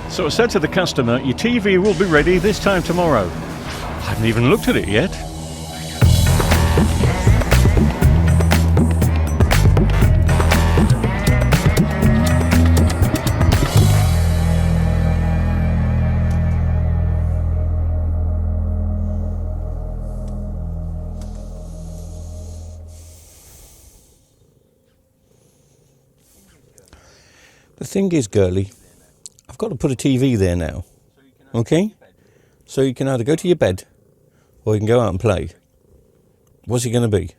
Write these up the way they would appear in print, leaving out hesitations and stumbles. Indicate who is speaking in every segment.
Speaker 1: So I said to the customer, your TV will be ready this time tomorrow. I haven't even looked at it yet. The thing is, girlie, I've got to put a TV there now, okay? So you can either go to your bed or you can go out and play. What's it going to be?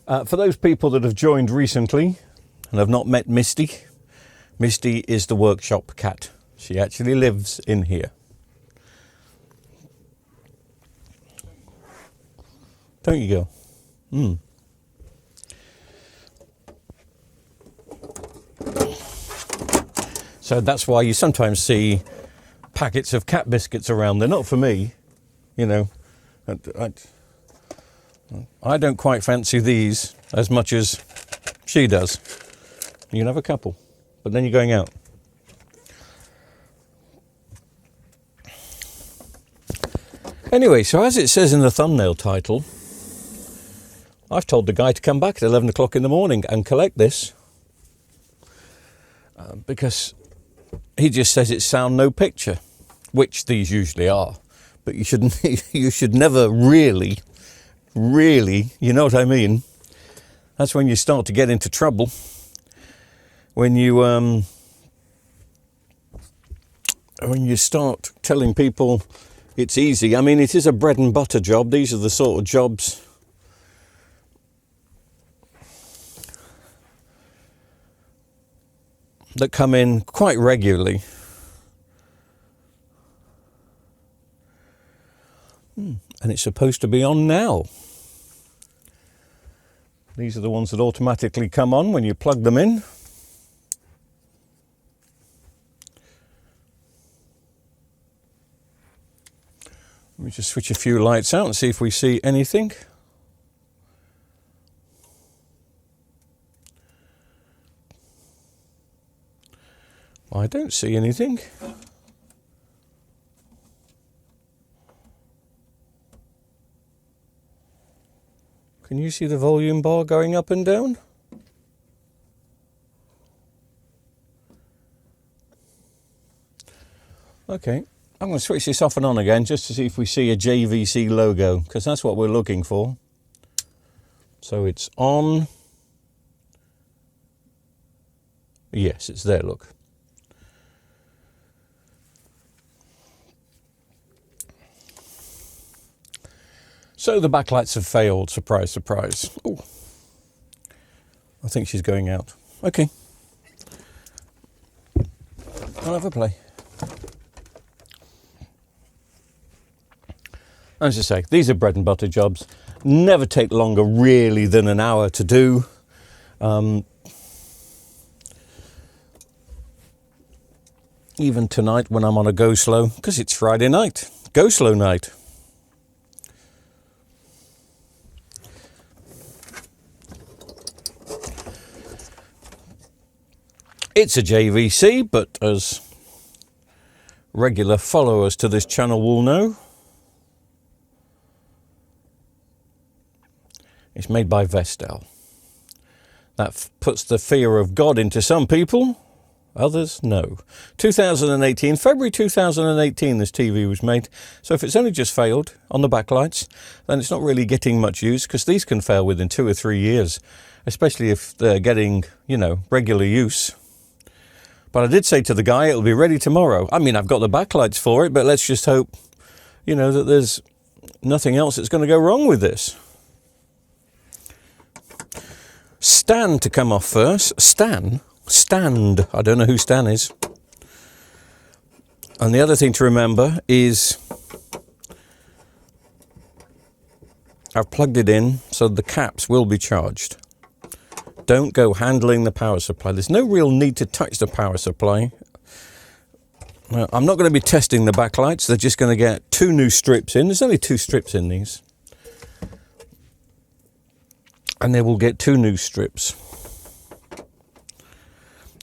Speaker 1: For those people that have joined recently and have not met Misty, Misty is the workshop cat. She actually lives in here. Don't you, girl? So that's why you sometimes see packets of cat biscuits around. They're not for me, you know. I don't quite fancy these as much as she does. You can have a couple, but then you're going out. Anyway, so as it says in the thumbnail title, I've told the guy to come back at 11 o'clock in the morning and collect this because he just says it's sound no picture, which these usually are, but you should never really, you know what I mean? That's when you start to get into trouble. When you start telling people it's easy. I mean, it is a bread and butter job. These are the sort of jobs that come in quite regularly. And it's supposed to be on now. These are the ones that automatically come on when you plug them in. Let me just switch a few lights out and see if we see anything. I don't see anything. Can you see the volume bar going up and down? Okay, I'm going to switch this off and on again just to see if we see a JVC logo, because that's what we're looking for. So it's on. Yes, it's there, look. So the backlights have failed, surprise, surprise. Ooh. I think she's going out. Okay. I'll have a play. As I say, these are bread and butter jobs. Never take longer really than an hour to do. Even tonight when I'm on a go slow, because it's Friday night, go slow night. It's a JVC, but as regular followers to this channel will know, it's made by Vestel. That puts the fear of God into some people, others no. 2018, February 2018 this TV was made, so if it's only just failed on the backlights, then it's not really getting much use, because these can fail within 2 or 3 years, especially if they're getting, you know, regular use. But I did say to the guy, it'll be ready tomorrow. I mean, I've got the backlights for it, but let's just hope, you know, that there's nothing else that's going to go wrong with this. Stand to come off first. Stand. I don't know who Stan is. And the other thing to remember is I've plugged it in so the caps will be charged. Don't go handling the power supply. There's no real need to touch the power supply. Now, I'm not going to be testing the backlights. They're just going to get 2 new strips in. There's only 2 strips in these. and they will get 2 new strips.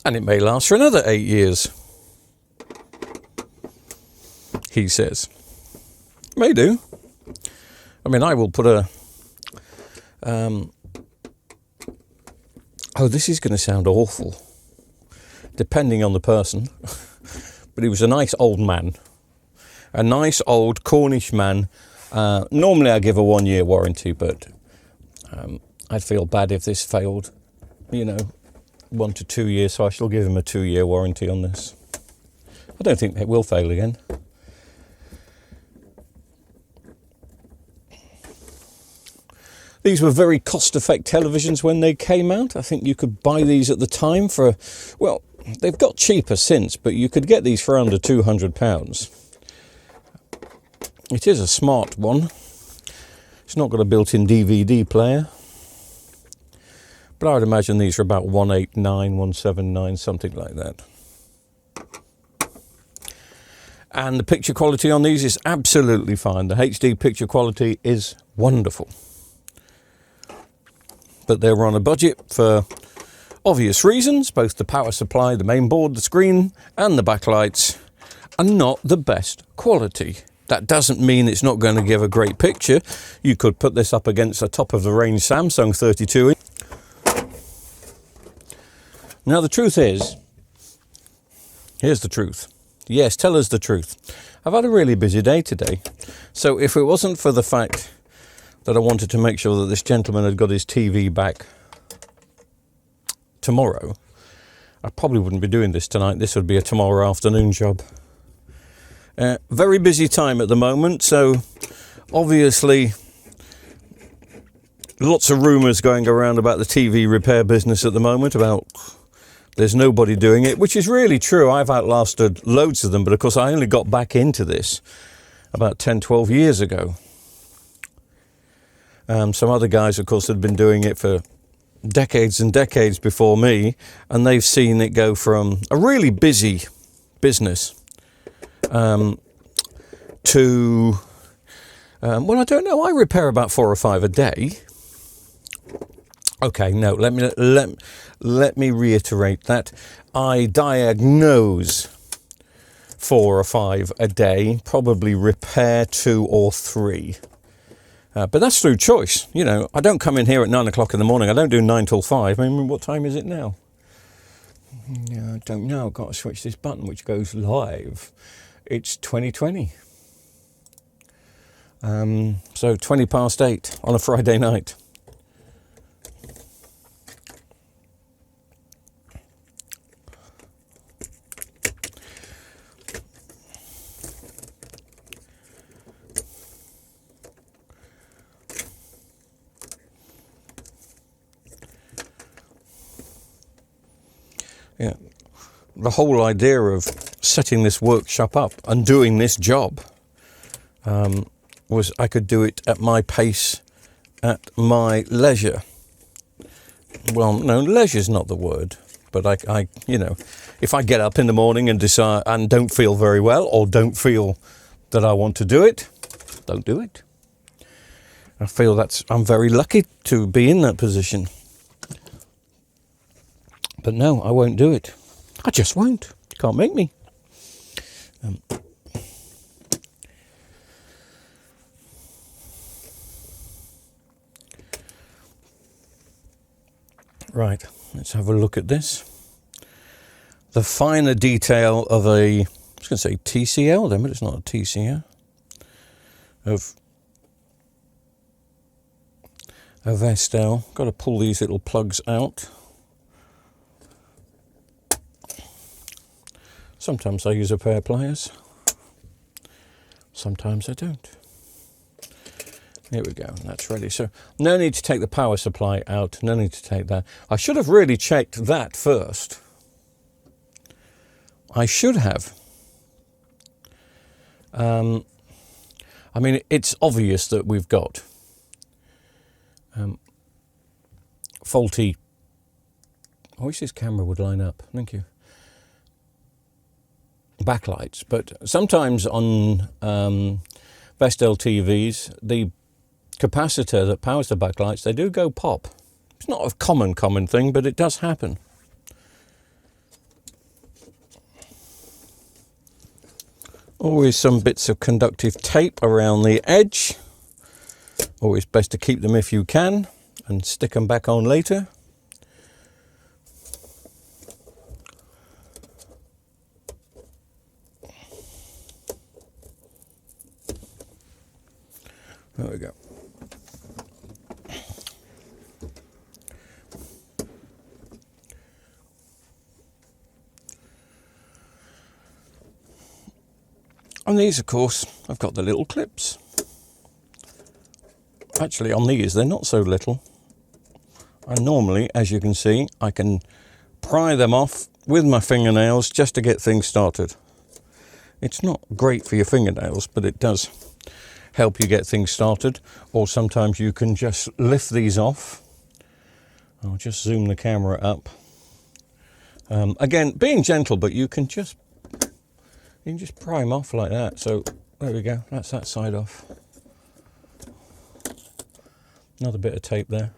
Speaker 1: And it may last for another 8 years, he says. May do. I mean, I will put a... oh, this is going to sound awful, depending on the person. But he was a nice old man. A nice old Cornish man. Normally I give a 1-year warranty, but I'd feel bad if this failed, 1 to 2 years, so I shall give him a 2-year warranty on this. I don't think it will fail again. These were very cost-effective televisions when they came out. I think you could buy these at the time for, well, they've got cheaper since, but you could get these for under £200. It is a smart one. It's not got a built-in DVD player. But I would imagine these are about 189, 179, something like that. And the picture quality on these is absolutely fine. The HD picture quality is wonderful. But they were on a budget for obvious reasons. Both the power supply, the main board, the screen, and the backlights are not the best quality. That doesn't mean it's not going to give a great picture. You could put this up against a top-of-the-range Samsung 32-inch. Now, the truth is, here's the truth. Yes, tell us the truth. I've had a really busy day today. So if it wasn't for the fact that I wanted to make sure that this gentleman had got his TV back tomorrow, I probably wouldn't be doing this tonight. This would be a tomorrow afternoon job. Very busy time at the moment, so obviously lots of rumours going around about the TV repair business at the moment, about there's nobody doing it, which is really true. I've outlasted loads of them, but of course I only got back into this about 10, 12 years ago. Some other guys, of course, had been doing it for decades and decades before me, and they've seen it go from a really busy business to, well, I don't know, I repair about 4 or 5 a day. Okay, no, let me reiterate that. I diagnose 4 or 5 a day, probably repair 2 or 3. But that's through choice. I don't come in here at 9 o'clock in the morning. I don't do 9 till 5. I mean, what time is it now? I don't know. I've got to switch this button, which goes live. It's 2020. So 20 past 8 on a Friday night. Yeah, the whole idea of setting this workshop up and doing this job was I could do it at my pace, at my leisure. Well, no, leisure's not the word, but I if I get up in the morning and decide and don't feel very well, or don't feel that I want to do it, don't do it. I feel I'm very lucky to be in that position. But no, I won't do it. I just won't. You can't make me. Right, let's have a look at this. The finer detail of I was going to say TCL then, but it's not a TCL. Of Vestel. Got to pull these little plugs out. Sometimes I use a pair of pliers, sometimes I don't. Here we go, that's ready. So no need to take the power supply out, no need to take that. I should have really checked that first. I should have. I mean, it's obvious that we've got faulty... I wish this camera would line up, thank you. Backlights, but sometimes on Vestel TVs, the capacitor that powers the backlights, they do go pop. It's not a common thing, but it does happen. Always some bits of conductive tape around the edge. Always best to keep them if you can and stick them back on later. There we go. On these, of course, I've got the little clips. Actually, on these, they're not so little. And normally, as you can see, I can pry them off with my fingernails just to get things started. It's not great for your fingernails, but it does help you get things started. Or sometimes you can just lift these off. I'll just zoom the camera up. Again, being gentle, but you can just pry them off like that. So there we go, that's that side off. Another bit of tape there.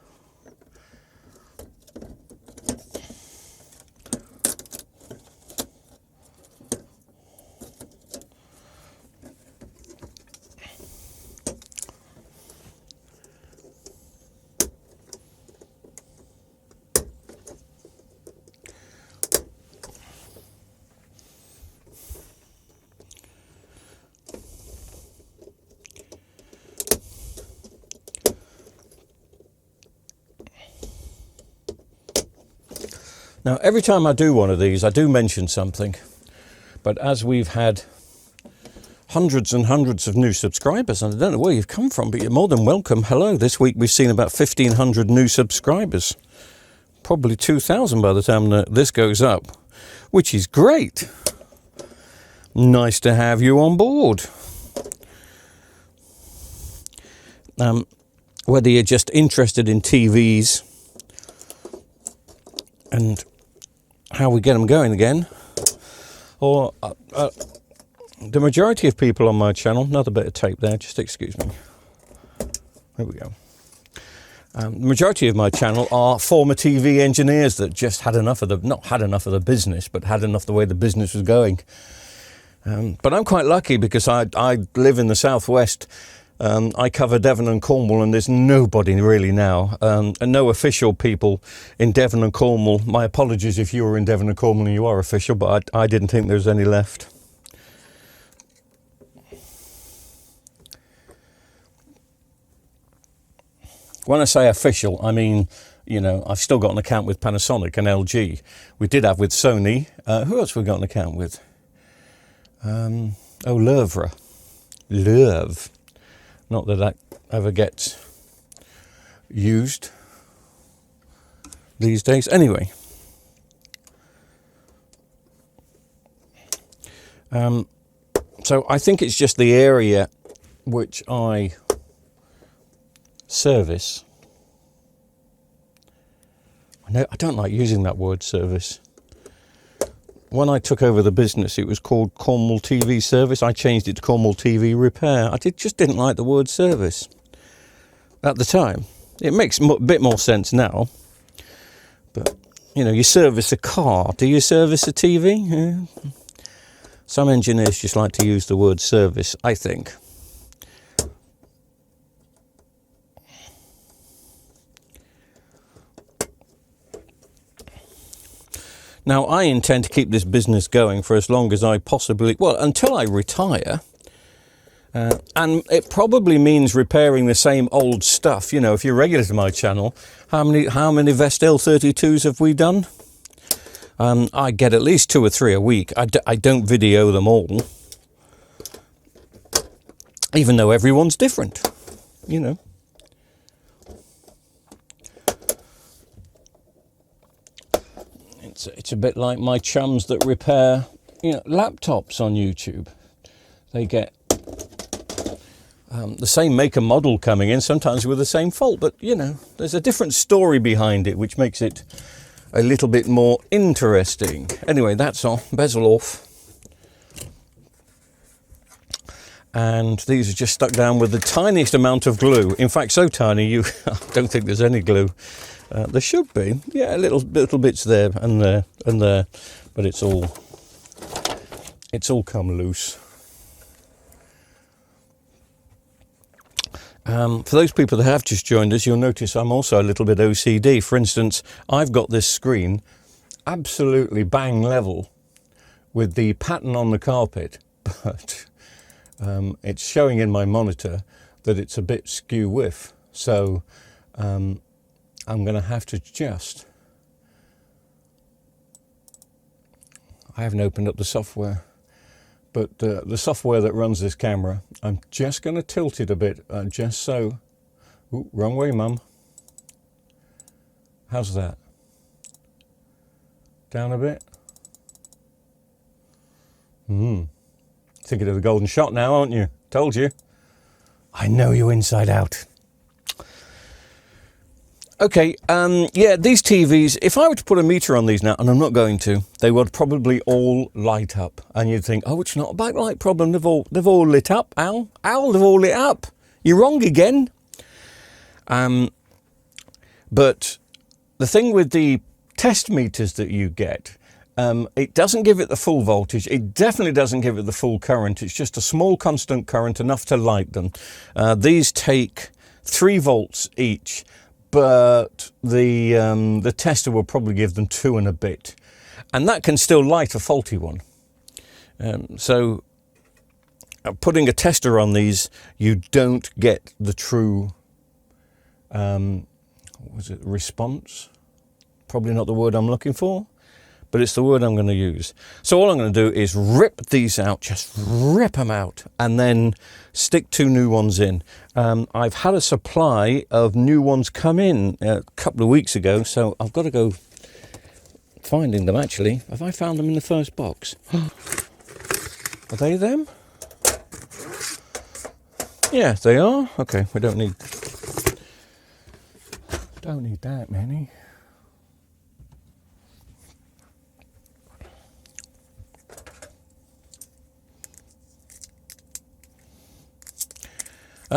Speaker 1: Now, every time I do one of these, I do mention something, but as we've had hundreds and hundreds of new subscribers, and I don't know where you've come from, but you're more than welcome. Hello. This week we've seen about 1,500 new subscribers, probably 2,000 by the time this goes up, which is great. Nice to have you on board. Whether you're just interested in TVs and how we get them going again, or the majority of people on my channel, another bit of tape there, just excuse me, there we go. The majority of my channel are former TV engineers that just had enough of not had enough of the business, but had enough of the way the business was going. But I'm quite lucky because I live in the southwest. I cover Devon and Cornwall, and there's nobody really now, and no official people in Devon and Cornwall. My apologies if you were in Devon and Cornwall and you are official, but I didn't think there was any left. When I say official, I mean, you know, I've still got an account with Panasonic and LG. We did have with Sony. Who else have we got an account with? L'Oeuvre. Not that that ever gets used these days. Anyway. So I think it's just the area which I service. I don't like using that word, service. When I took over the business, it was called Cornwall TV Service. I changed it to Cornwall TV Repair. I just didn't like the word service at the time. It makes a bit more sense now. But, you know, you service a car. Do you service a TV? Yeah. Some engineers just like to use the word service, I think. Now, I intend to keep this business going for as long as I possibly, well, until I retire. And it probably means repairing the same old stuff. You know, if you're regular to my channel, how many Vestel 32s have we done? I get at least 2 or 3 a week. I don't video them all, even though everyone's different, you know. It's a bit like my chums that repair, you know, laptops on YouTube. They get the same make and model coming in, sometimes with the same fault, but, you know, there's a different story behind it, which makes it a little bit more interesting. Anyway, that's all. Bezel off. And these are just stuck down with the tiniest amount of glue. In fact, so tiny, I don't think there's any glue. There should be, yeah, little bits there and there and there, but it's all come loose. For those people that have just joined us, you'll notice I'm also a little bit OCD. For instance, I've got this screen absolutely bang level with the pattern on the carpet, but it's showing in my monitor that it's a bit skew whiff. So I'm going to have to just... I haven't opened up the software, but the software that runs this camera, I'm just going to tilt it a bit, just so... Ooh, wrong way, Mum. How's that? Down a bit? Thinking of the golden shot now, aren't you? Told you. I know you inside out. Okay, yeah, these TVs, if I were to put a meter on these now, and I'm not going to, they would probably all light up. And you'd think, oh, it's not a backlight problem. They've all lit up, Al. Al, they've all lit up. You're wrong again. But the thing with the test meters that you get, it doesn't give it the full voltage. It definitely doesn't give it the full current. It's just a small constant current, enough to light them. These take 3 volts each. But the tester will probably give them 2 and a bit, and that can still light a faulty one. So putting a tester on these, you don't get the true response? Probably not the word I'm looking for, but it's the word I'm going to use. So all I'm going to do is rip these out, just rip them out, and then stick 2 new ones in. I've had a supply of new ones come in a couple of weeks ago, so I've got to go finding them actually. Have I found them in the first box? Are they them? Yeah, they are. Okay, we don't need that many.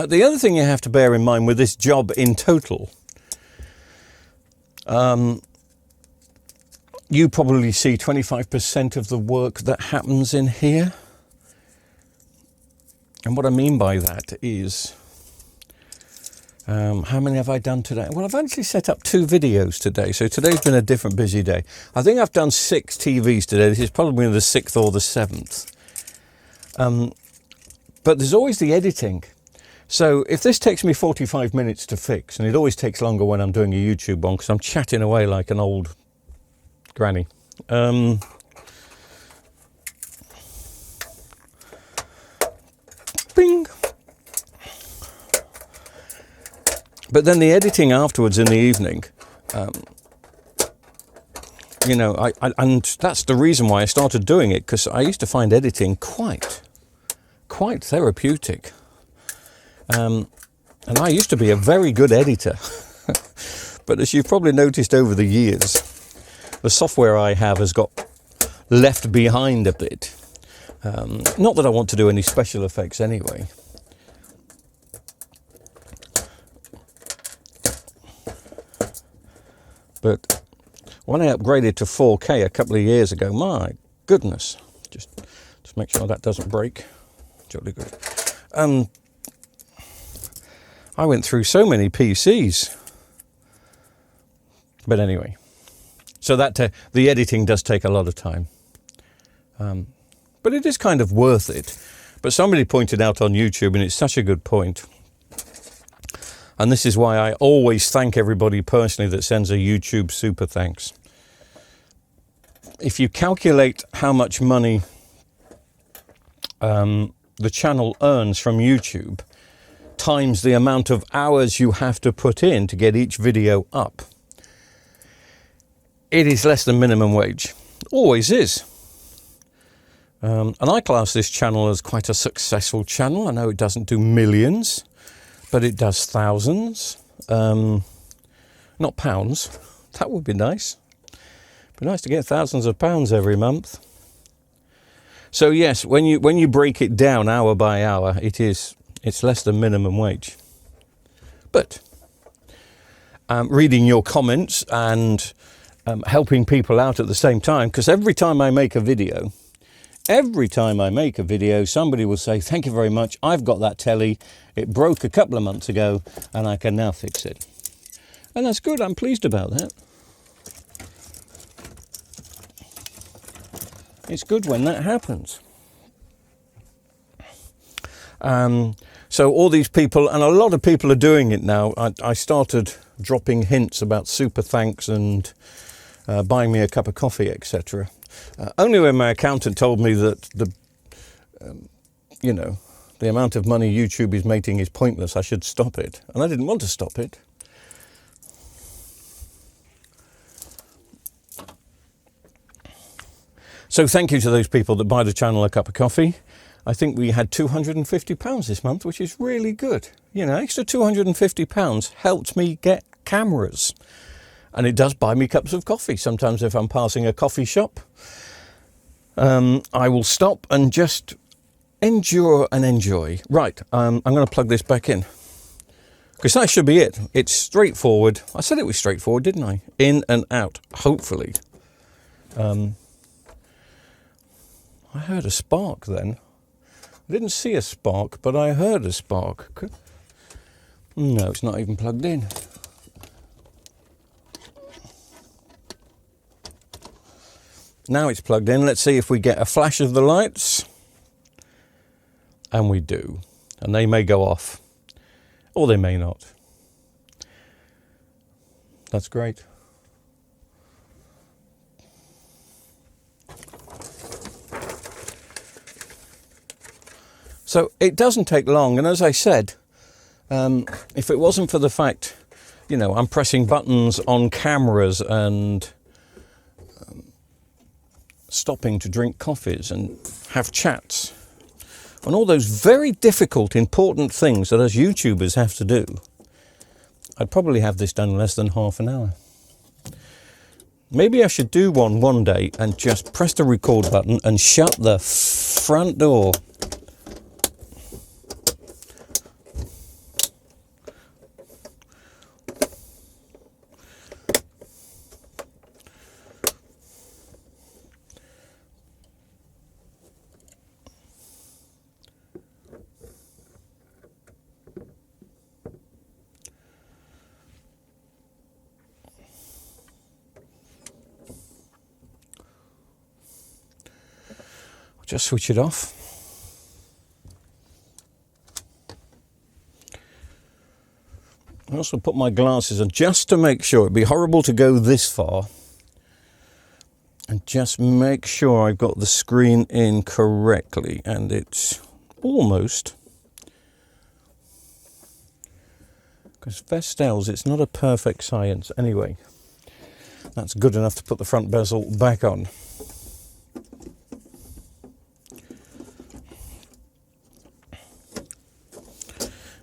Speaker 1: The other thing you have to bear in mind with this job in total, you probably see 25% of the work that happens in here. And what I mean by that is, how many have I done today? Well, I've actually set up 2 videos today, so today's been a different busy day. I think I've done 6 TVs today. This is probably the 6th or the 7th. But there's always the editing. So if this takes me 45 minutes to fix, and it always takes longer when I'm doing a YouTube one because I'm chatting away like an old granny. Bing. But then the editing afterwards in the evening, you know, and that's the reason why I started doing it, because I used to find editing quite therapeutic. And I used to be a very good editor, but as you've probably noticed over the years, the software I have has got left behind a bit. Not that I want to do any special effects anyway. But when I upgraded to 4K a couple of years ago, my goodness, just make sure that doesn't break. Jolly good. I went through so many PCs. But anyway, so that the editing does take a lot of time. But it is kind of worth it. But somebody pointed out on YouTube, and it's such a good point, and this is why I always thank everybody personally that sends a YouTube super thanks. If you calculate how much money the channel earns from YouTube, times the amount of hours you have to put in to get each video up, it is less than minimum wage. Always is. And I class this channel as quite a successful channel. I know it doesn't do millions, but it does thousands. Not pounds. That would be nice. It'd be nice to get thousands of pounds every month. So yes, when you break it down hour by hour, it's less than minimum wage. But reading your comments and helping people out at the same time, because every time I make a video, somebody will say, thank you very much, I've got that telly, it broke a couple of months ago and I can now fix it. And that's good, I'm pleased about that. It's good when that happens. So all these people, and a lot of people are doing it now. I started dropping hints about super thanks and buying me a cup of coffee, etc. Only when my accountant told me that the amount of money YouTube is making is pointless, I should stop it. And I didn't want to stop it. So thank you to those people that buy the channel a cup of coffee. I think we had £250 this month, which is really good. You know, extra £250 helped me get cameras. And it does buy me cups of coffee. Sometimes if I'm passing a coffee shop, I will stop and just endure and enjoy. Right, I'm going to plug this back in. Because that should be it. It's straightforward. I said it was straightforward, didn't I? In and out, hopefully. I heard a spark then. I didn't see a spark, but I heard a spark. No, it's not even plugged in. Now it's plugged in. Let's see if we get a flash of the lights. And we do. And they may go off. Or they may not. That's great. So it doesn't take long, and as I said, if it wasn't for the fact, I'm pressing buttons on cameras and stopping to drink coffees and have chats, and all those very difficult, important things that us YouTubers have to do, I'd probably have this done in less than half an hour. Maybe I should do one day and just press the record button and shut the front door. Just switch it off. I also put my glasses on just to make sure. It'd be horrible to go this far. And just make sure I've got the screen in correctly. And it's almost. Because Vestels, it's not a perfect science. Anyway, that's good enough to put the front bezel back on.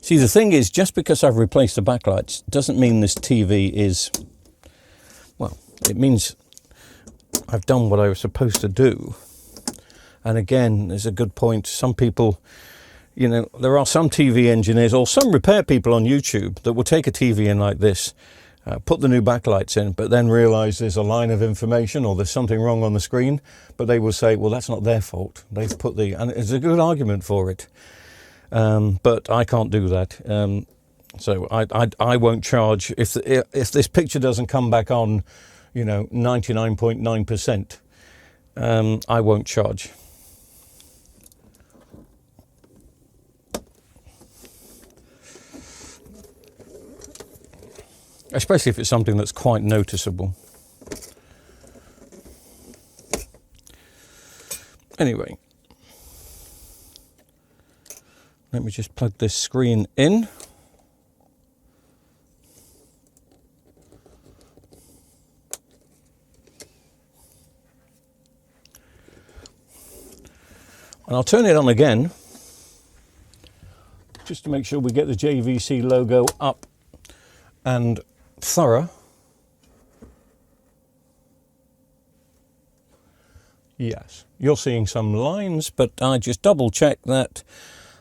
Speaker 1: See, the thing is, just because I've replaced the backlights doesn't mean this TV is, well, it means I've done what I was supposed to do. And again, there's a good point. Some people, there are some TV engineers or some repair people on YouTube that will take a TV in like this, put the new backlights in, but then realize there's a line of information or there's something wrong on the screen. But they will say, well, that's not their fault. They've put and it's a good argument for it. But I can't do that. So I won't charge if this picture doesn't come back on, 99.9%. I won't charge. Especially if it's something that's quite noticeable. Anyway. Let me just plug this screen in. And I'll turn it on again, just to make sure we get the JVC logo up and thorough. Yes, you're seeing some lines, but I just double checked that,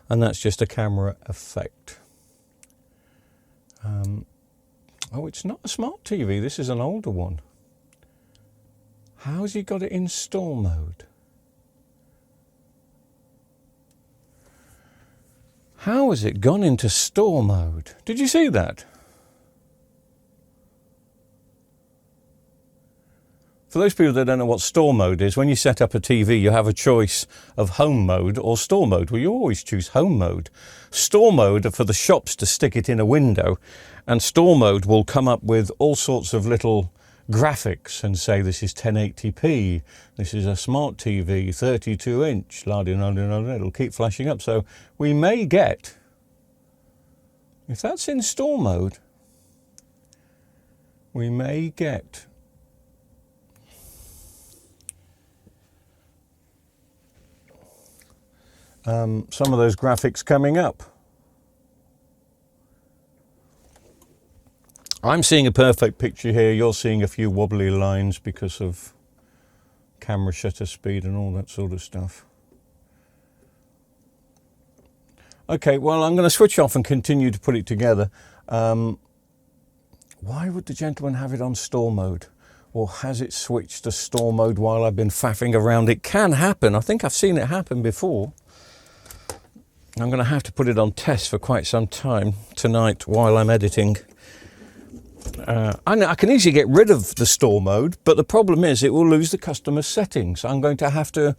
Speaker 1: and that's just a camera effect. Oh, it's not a smart TV. This is an older one. How's he got it in store mode? How has it gone into store mode? Did you see that? For those people that don't know what store mode is, when you set up a TV, you have a choice of home mode or store mode. Well, you always choose home mode. Store mode are for the shops to stick it in a window, and store mode will come up with all sorts of little graphics and say this is 1080p, this is a smart TV, 32-inch, it'll keep flashing up. So we may get, if that's in store mode, we may get some of those graphics coming up. I'm seeing a perfect picture here. You're seeing a few wobbly lines because of camera shutter speed and all that sort of stuff. Okay, well, I'm going to switch off and continue to put it together. Why would the gentleman have it on store mode? Or has it switched to store mode while I've been faffing around? It can happen. I think I've seen it happen before. I'm going to have to put it on test for quite some time tonight while I'm editing. I can easily get rid of the store mode, but the problem is it will lose the customer's settings. I'm going to have to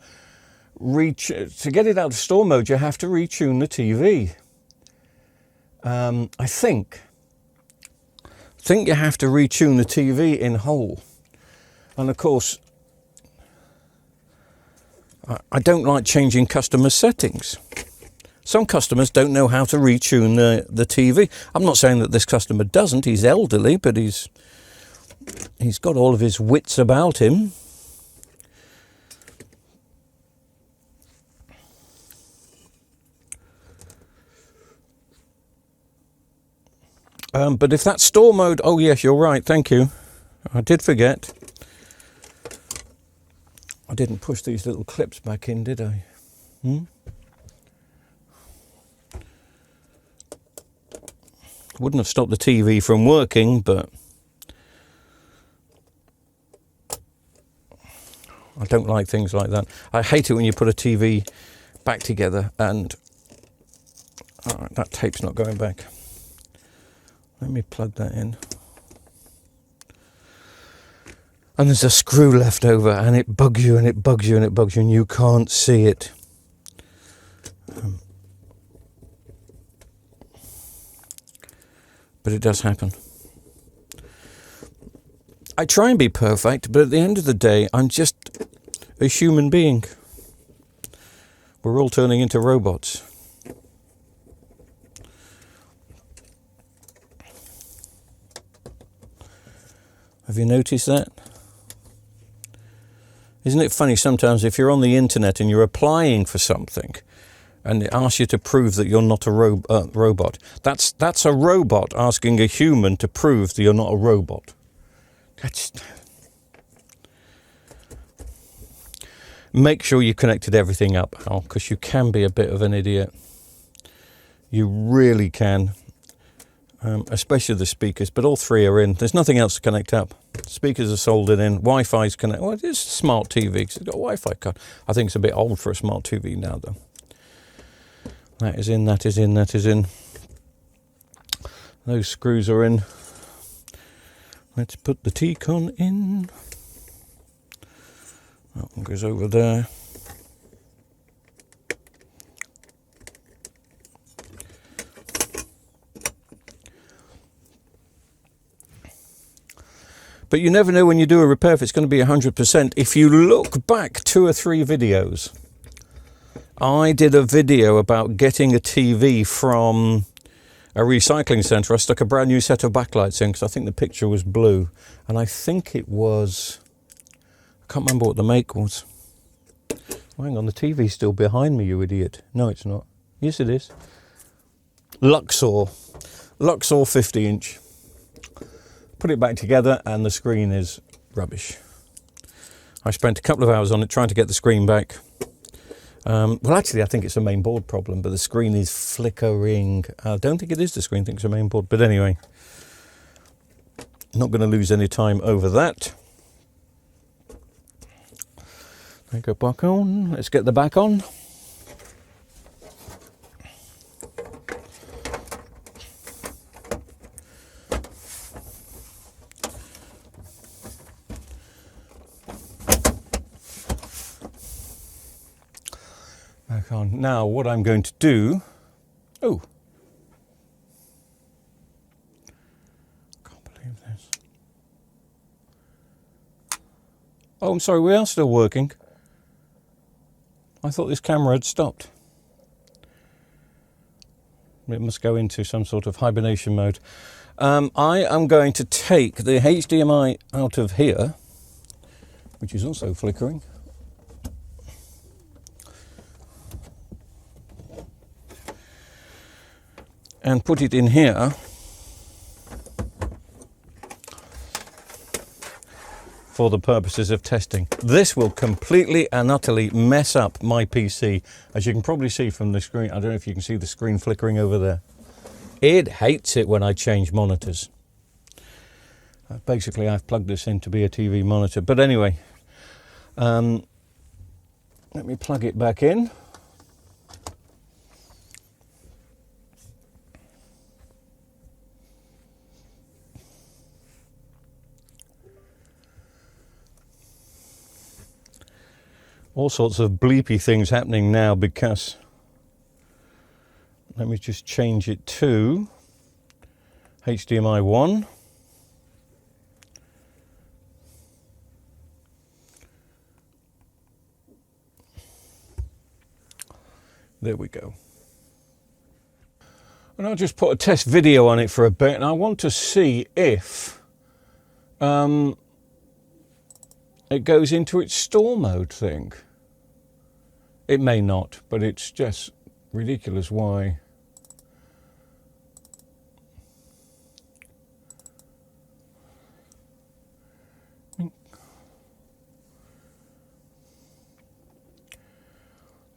Speaker 1: to get it out of store mode, you have to retune the TV. I think you have to retune the TV in whole. And of course, I don't like changing customer settings. Some customers don't know how to retune the TV. I'm not saying that this customer doesn't. He's elderly, but he's got all of his wits about him. But if that's store mode, oh yes, you're right, thank you. I did forget. I didn't push these little clips back in, did I? Wouldn't have stopped the TV from working, but I don't like things like that. I hate it when you put a TV back together and that tape's not going back. Let me plug that in. And there's a screw left over and it bugs you and it bugs you and it bugs you and you can't see it. But it does happen. I try and be perfect, but at the end of the day, I'm just a human being. We're all turning into robots. Have you noticed that? Isn't it funny sometimes if you're on the internet and you're applying for something and it asks you to prove that you're not a robot. That's a robot asking a human to prove that you're not a robot. Make sure you connected everything up, Al, because you can be a bit of an idiot. You really can. Especially the speakers, but all three are in. There's nothing else to connect up. Speakers are soldered in. Wi-Fi's connected. Well, it is a smart TV because it's got a Wi-Fi card. I think it's a bit old for a smart TV now, though. That is in, that is in, that is in. Those screws are in. Let's put the T-con in. That one goes over there. But you never know when you do a repair if it's going to be 100%. If you look back 2 or 3 videos, I did a video about getting a TV from a recycling centre. I stuck a brand new set of backlights in because I think the picture was blue. And I think it was, I can't remember what the make was. Oh, hang on, the TV's still behind me, you idiot. No, it's not. Yes, it is. Luxor 50-inch. Put it back together and the screen is rubbish. I spent a couple of hours on it trying to get the screen back. Well, actually, I think it's a main board problem, but the screen is flickering. I don't think it is the screen, I think it's a main board. But anyway, not going to lose any time over that. There, go back on. Let's get the back on. Back on. Now, what I'm going to do... Oh! Can't believe this. Oh, I'm sorry, we are still working. I thought this camera had stopped. It must go into some sort of hibernation mode. I am going to take the HDMI out of here, which is also flickering. And put it in here for the purposes of testing. This will completely and utterly mess up my PC, as you can probably see from the screen. I don't know if you can see the screen flickering over there. It hates it when I change monitors. Basically, I've plugged this in to be a TV monitor. But anyway, let me plug it back in. All sorts of bleepy things happening now because, let me just change it to HDMI 1. There we go. And I'll just put a test video on it for a bit, and I want to see if it goes into its store mode thing. It may not, but it's just ridiculous why.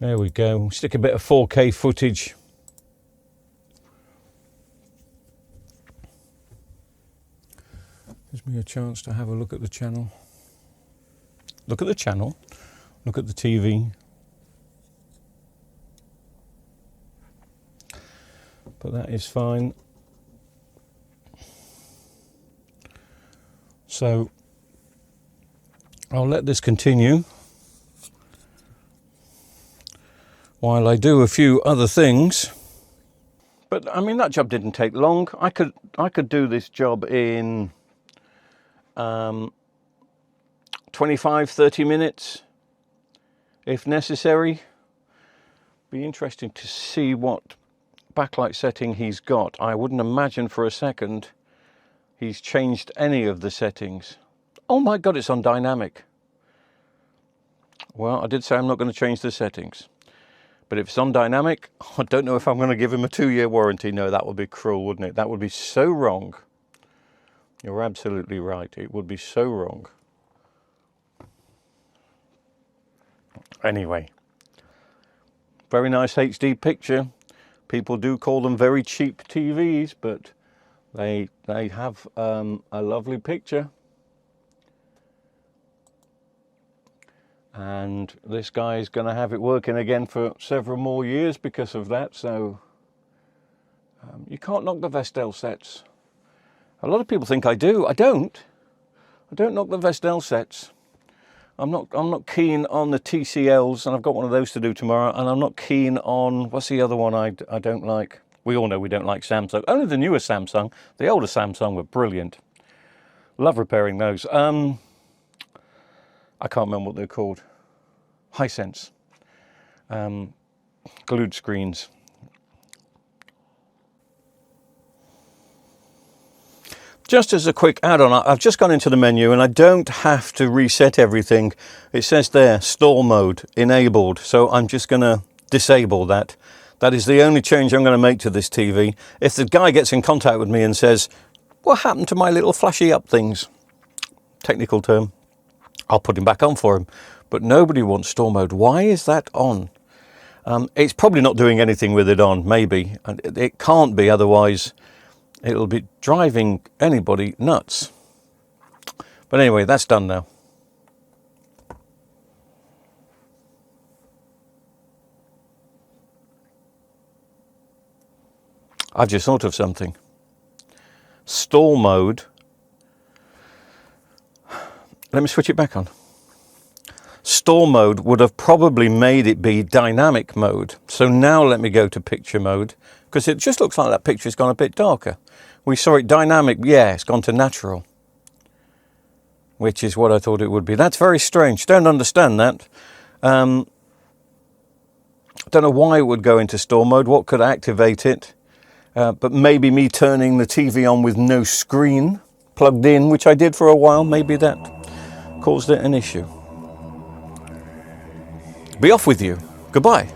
Speaker 1: There we go. Stick a bit of 4K footage. Gives me a chance to have a look at the channel. Look at the channel. Look at the TV. But that is fine. So I'll let this continue while I do a few other things. But I mean, that job didn't take long. I could do this job in 25-30 minutes if necessary. Be interesting to see what backlight setting he's got. I wouldn't imagine for a second he's changed any of the settings. Oh my god, it's on dynamic. Well, I did say I'm not going to change the settings, but if it's on dynamic, I don't know if I'm going to give him a 2-year warranty. No, that would be cruel, wouldn't it? That would be so wrong. You're absolutely right, it would be so wrong. Anyway, very nice HD picture. People do call them very cheap TVs, but they have a lovely picture. And this guy is going to have it working again for several more years because of that. So you can't knock the Vestel sets. A lot of people think I do. I don't. I don't knock the Vestel sets. I'm not keen on the TCLs, and I've got one of those to do tomorrow, and I'm not keen on, what's the other one I don't like? We all know we don't like Samsung. Only the newer Samsung. The older Samsung were brilliant. Love repairing those. I can't remember what they're called. Hisense. Glued screens. Just as a quick add-on, I've just gone into the menu and I don't have to reset everything. It says there, store mode enabled. So I'm just going to disable that. That is the only change I'm going to make to this TV. If the guy gets in contact with me and says, what happened to my little flashy up things? Technical term. I'll put him back on for him. But nobody wants store mode. Why is that on? It's probably not doing anything with it on, maybe. And it can't be, otherwise it'll be driving anybody nuts. But anyway, that's done now. I've just thought of something. Stall mode. Let me switch it back on. Stall mode would have probably made it be dynamic mode. So now let me go to picture mode, because it just looks like that picture's gone a bit darker. We saw it dynamic, yeah, it's gone to natural, which is what I thought it would be. That's very strange. Don't understand that. Don't know why it would go into stall mode, what could activate it. But maybe me turning the TV on with no screen plugged in, which I did for a while, maybe that caused it an issue. Be off with you. Goodbye.